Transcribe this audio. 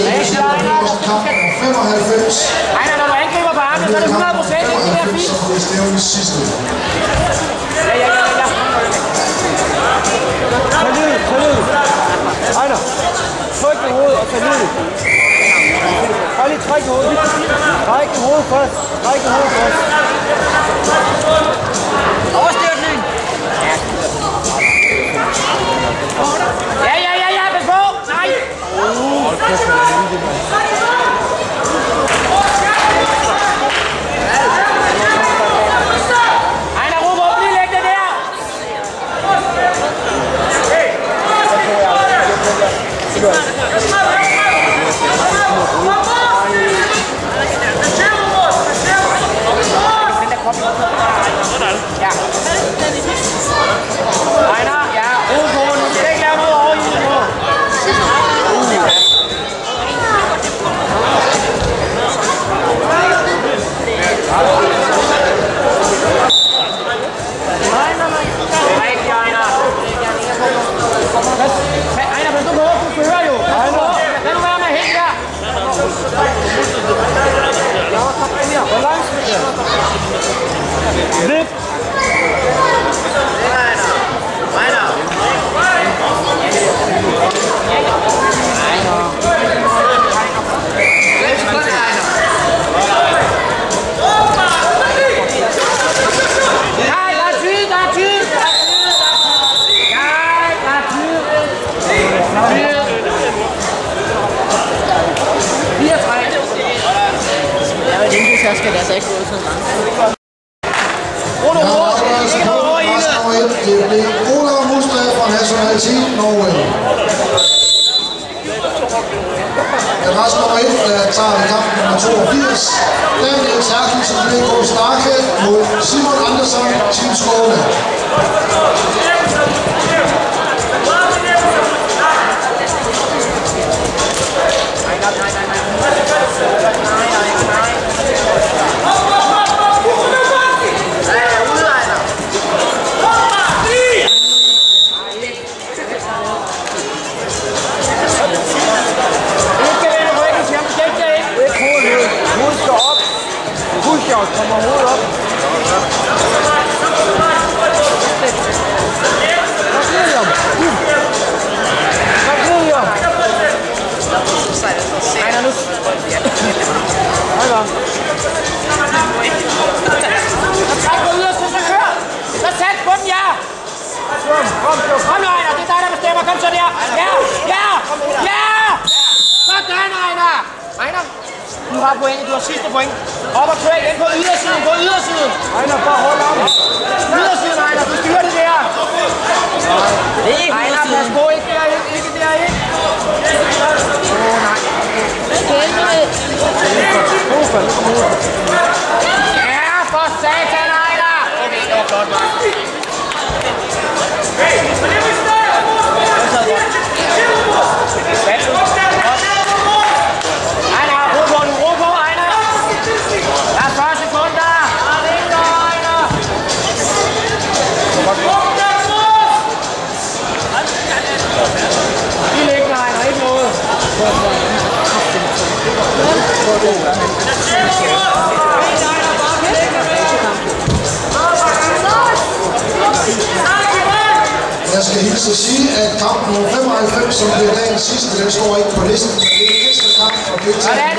til kamp nummer 95. Ejner, når du angriber på armen, så er det 100%, det er fint. Så får det stævne sidste. Ja. Tag lyd. Ejner, tryk i hovedet og tag lyd. Bare lige træk i hovedet. Træk i hovedet først. Overstyrkning. Ja, pas på. Nej. Ejner, ro på, bliv liggende der. Ja. Ejner, ja, ro på, nu skal ikke lave noget over i det nu. Rigtig, Ejner. Ejner, hvis du går, du fører jo. Lad nu være med at hænge der. Balance med det. Lidt. Så skal det altså ikke gå så langt. Det blev Olav Mustad fra nationalitet Norge. Adresse nummer 1, der tager vi kamp nummer 82. Daniel Terkelsen Nico Starke mod Simon Andersson, Team Skåne. Kommer hovedet op. Ejner nu. Træk på yderste, så kør. Så tæt på den, ja. Kom nu, Ejner, det er dig, der bestemmer. Kom så der. Ja. Sådan, Ejner. Ejner, du har pointet, du har sidste point. Op og kør igen på ydersiden. Ejner, bare hold om. Ydersiden, Ejner, du styrer det der. Ejner, pas på, ikke derind. Ja, for satan, Ejner. Okay, det var flot, Mark. Ejner, ro på, Ejner. Der er 40 sekunder. Ejner. I liggende, Ejner, ikke noget. Jeg skal hilse at sige, at kamp nummer 95, som bliver dagens sidste, den står ikke på listen. Men det er en ekstra kamp, og det er til at